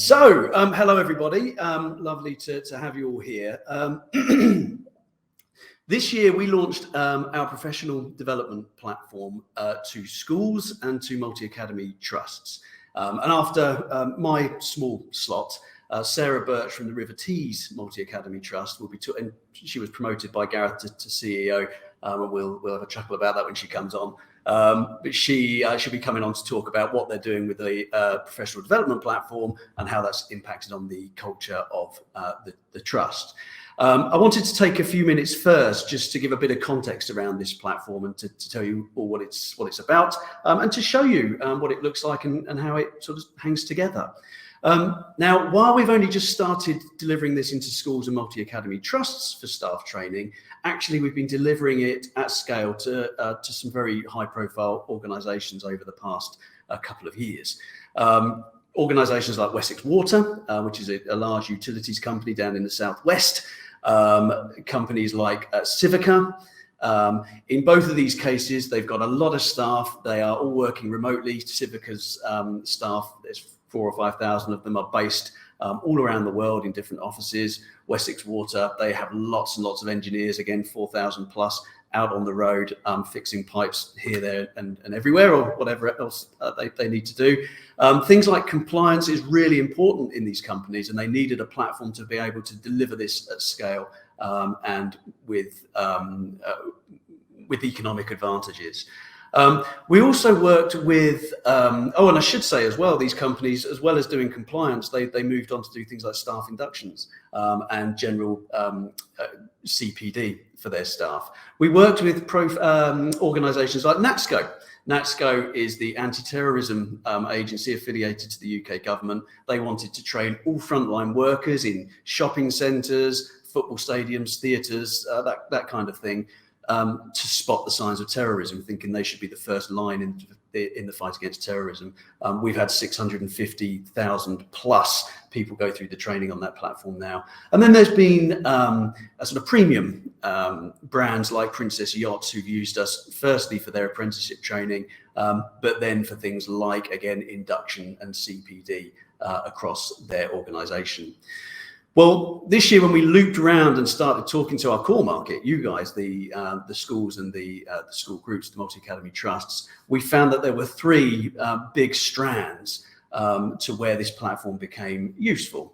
Hello everybody. Lovely to have you all here. This year we launched our professional development platform to schools and to multi-academy trusts. And after my small slot, Sarah Birch from the River Tees Multi-Academy Trust will be, and she was promoted by Gareth to CEO, and we'll have a chuckle about that when she comes on. But she'll be coming on to talk about what they're doing with the professional development platform and how that's impacted on the culture of the trust. I wanted to take a few minutes first just to give a bit of context around this platform and to tell you all what it's about, and to show you what it looks like and how it sort of hangs together. Now, while we've only just started delivering this into schools and multi-academy trusts for staff training, actually we've been delivering it at scale to some very high-profile organisations over the past couple of years. Organisations like Wessex Water, which is a large utilities company down in the southwest, companies like Civica. In both of these cases, they've got a lot of staff. They are all working remotely. Civica's staff, there's 4,000 or 5,000 of them, are based all around the world in different offices. Wessex Water, they have lots and lots of engineers, again 4,000 plus, out on the road fixing pipes here, there and everywhere, or whatever else they need to do. Things like compliance is really important in these companies, and they needed a platform to be able to deliver this at scale and with economic advantages. We also worked with, and I should say as well, these companies, as well as doing compliance, they moved on to do things like staff inductions and general CPD for their staff. We worked with organisations like NATSCO. NATSCO is the anti-terrorism agency affiliated to the UK government. They wanted to train all frontline workers in shopping centres, football stadiums, theatres, that kind of thing, to spot the signs of terrorism, thinking they should be the first line in the fight against terrorism. We've had 650,000 plus people go through the training on that platform now. And then there's been a sort of premium brands like Princess Yachts who've used us firstly for their apprenticeship training, but then for things like, again, induction and CPD across their organisation. Well, this year when we looped around and started talking to our core market, you guys, the schools and the school groups, the multi-academy trusts, we found that there were three big strands to where this platform became useful.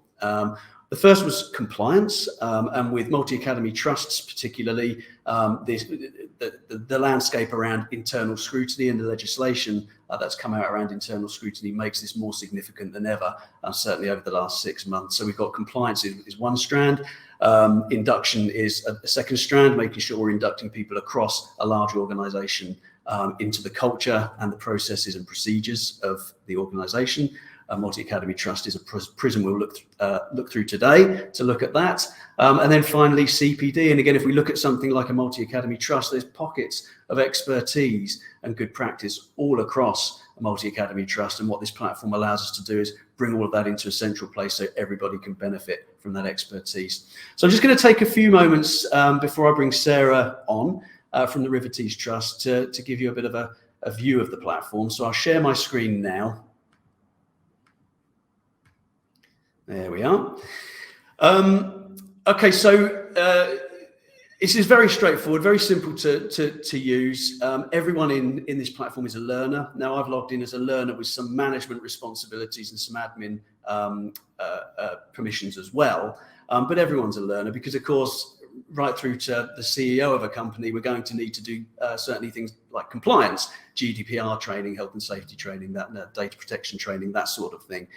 The first was compliance, and with multi-academy trusts particularly, the landscape around internal scrutiny and the legislation that's come out around internal scrutiny makes this more significant than ever, certainly over the last 6 months. So we've got compliance is one strand, induction is a second strand, making sure we're inducting people across a large organisation into the culture and the processes and procedures of the organisation. Multi-Academy Trust is a prism we'll look through today to look at that. And then finally, CPD. And again, if we look at something like a Multi-Academy Trust, there's pockets of expertise and good practice all across a Multi-Academy Trust. And what this platform allows us to do is bring all of that into a central place so everybody can benefit from that expertise. So I'm just going to take a few moments before I bring Sarah on from the River Tees Trust to give you a bit of a view of the platform. So I'll share my screen now. There we are. Okay, so this is very straightforward, very simple to use. Everyone in this platform is a learner. Now, I've logged in as a learner with some management responsibilities and some admin permissions as well. But everyone's a learner because, of course, right through to the CEO of a company, we're going to need to do certainly things like compliance, GDPR training, health and safety training, that data protection training, that sort of thing.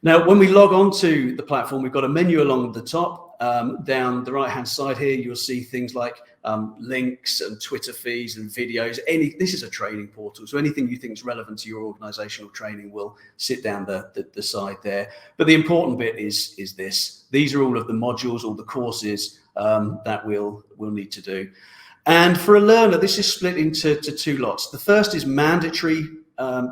Now, when we log on to the platform, we've got a menu along the top. Down the right-hand side here, you'll see things like links and Twitter feeds and videos. This is a training portal, so anything you think is relevant to your organisational training will sit down the side there. But the important bit is this. These are all of the modules, all the courses that we'll need to do. And for a learner, this is split into two lots. The first is mandatory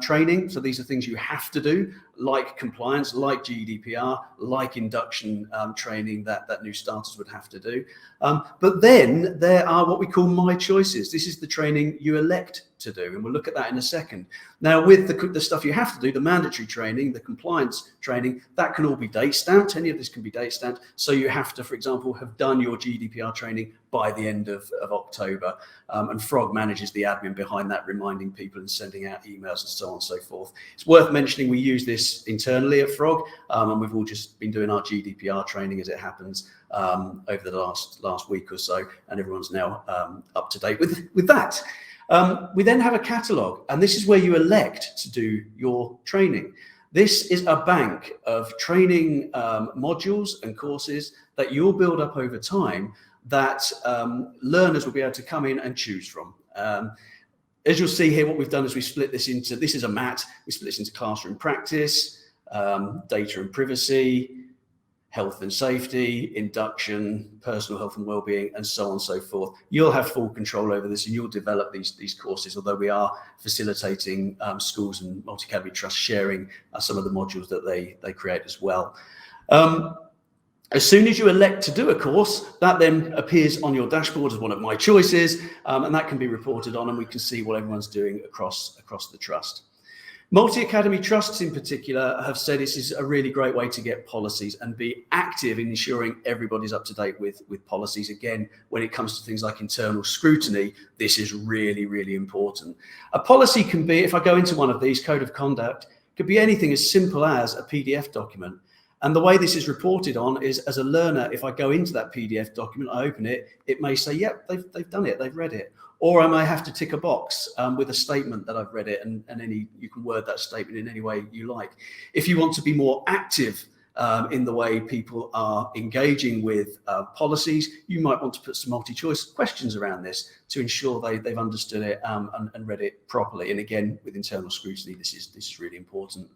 training. So these are things you have to do, like compliance, like GDPR, like induction training that new starters would have to do. But then there are what we call My Choices. This is the training you elect to do, and we'll look at that in a second. Now, with the stuff you have to do, the mandatory training, the compliance training, that can all be date stamped. Any of this can be date stamped. So you have to, for example, have done your GDPR training by the end of October. And Frog manages the admin behind that, reminding people and sending out emails and so on and so forth. It's worth mentioning we use this internally at Frog, and we've all just been doing our GDPR training as it happens over the last week or so, and everyone's now up to date with that. We then have a catalogue, and this is where you elect to do your training. This is a bank of training modules and courses that you'll build up over time that learners will be able to come in and choose from. As you'll see here, what we've done is we split this into, this is a mat, we split this into classroom practice, data and privacy, health and safety, induction, personal health and well-being, and so on and so forth. You'll have full control over this, and you'll develop these courses, although we are facilitating schools and multi-academy trusts sharing some of the modules that they create as well. As soon as you elect to do a course, that then appears on your dashboard as one of my choices, and that can be reported on, and we can see what everyone's doing across the trust. Multi-academy trusts in particular have said this is a really great way to get policies and be active in ensuring everybody's up to date with policies. Again, when it comes to things like internal scrutiny, this is really, really important. A policy can be, if I go into one of these, code of conduct, could be anything as simple as a PDF document. And the way this is reported on is, as a learner, if I go into that PDF document, I open it, it may say, yep, they've done it, they've read it. Or I may have to tick a box with a statement that I've read it, and you can word that statement in any way you like. If you want to be more active in the way people are engaging with policies, you might want to put some multi-choice questions around this to ensure they've understood it and read it properly. And again, with internal scrutiny, this is really important.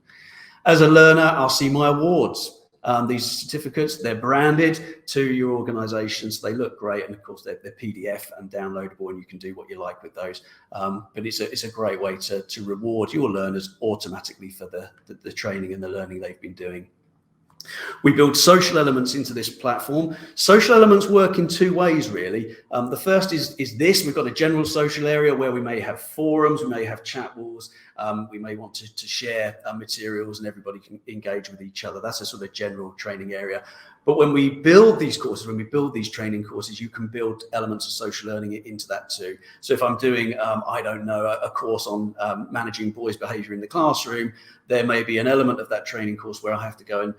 As a learner, I'll see my awards. These certificates, they're branded to your organisation, so they look great, and of course they're PDF and downloadable, and you can do what you like with those. But it's a great way to reward your learners automatically for the training and the learning they've been doing. We build social elements into this platform. Social elements work in two ways, really. The first is this. We've got a general social area where we may have forums, we may have chat walls, we may want to share materials, and everybody can engage with each other. That's a sort of general training area. But when we build these courses, when we build these training courses, you can build elements of social learning into that too. So if I'm doing, I don't know, a course on managing boys' behaviour in the classroom, there may be an element of that training course where I have to go and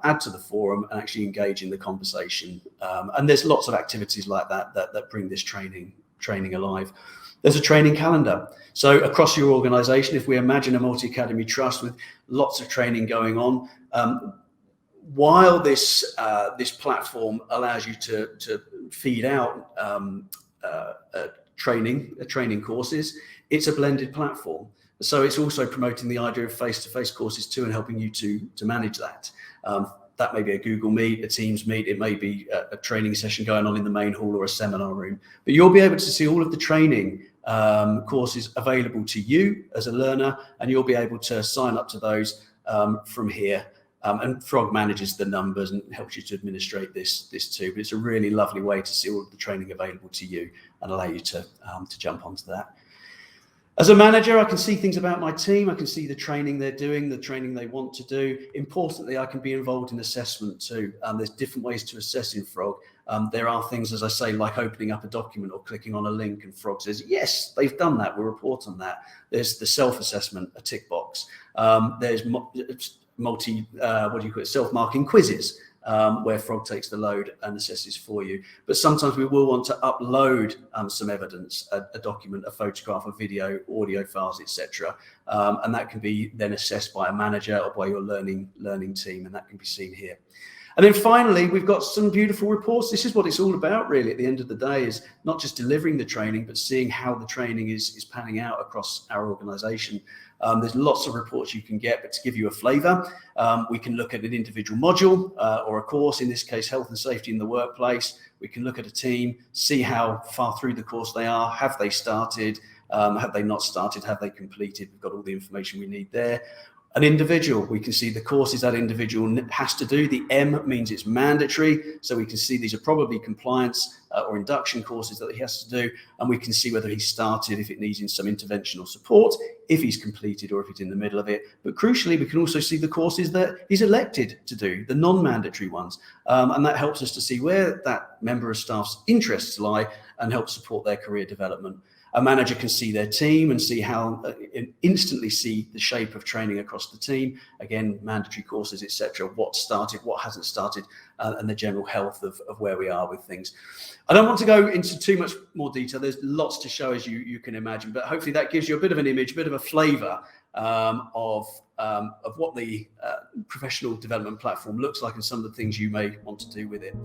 add to the forum and actually engage in the conversation. And there's lots of activities like that bring this training alive. There's a training calendar. So across your organisation, if we imagine a multi-academy trust with lots of training going on, while this platform allows you to feed out training courses, it's a blended platform. So it's also promoting the idea of face-to-face courses too, and helping you to manage that. That may be a Google Meet, a Teams Meet, it may be a training session going on in the main hall or a seminar room. But you'll be able to see all of the training courses available to you as a learner, and you'll be able to sign up to those from here. And Frog manages the numbers and helps you to administrate this too. But it's a really lovely way to see all of the training available to you and allow you to jump onto that. As a manager, I can see things about my team. I can see the training they're doing, the training they want to do. Importantly, I can be involved in assessment too. There's different ways to assess in Frog. There are things, as I say, like opening up a document or clicking on a link, and Frog says, yes, they've done that, we'll report on that. There's the self-assessment, a tick box. There's self-marking quizzes, where Frog takes the load and assesses for you. But sometimes we will want to upload some evidence, a document, a photograph, a video, audio files, etc. And that can be then assessed by a manager or by your learning team, and that can be seen here. And then finally, we've got some beautiful reports. This is what it's all about, really, at the end of the day, is not just delivering the training, but seeing how the training is panning out across our organisation. There's lots of reports you can get, but to give you a flavour, we can look at an individual module or a course, in this case, health and safety in the workplace. We can look at a team, see how far through the course they are. Have they started? Have they not started? Have they completed? We've got all the information we need there. An individual, we can see the courses that individual has to do. The M means it's mandatory, so we can see these are probably compliance or induction courses that he has to do, and we can see whether he started, if it needs some interventional support, if he's completed or if he's in the middle of it. But crucially, we can also see the courses that he's elected to do, the non-mandatory ones, and that helps us to see where that member of staff's interests lie and help support their career development. A manager can see their team and see how instantly see the shape of training across the team. Again, mandatory courses, etc. What started, what hasn't started, and the general health of where we are with things. I don't want to go into too much more detail. There's lots to show, as you can imagine, but hopefully that gives you a bit of an image, a bit of a flavour of what the professional development platform looks like and some of the things you may want to do with it.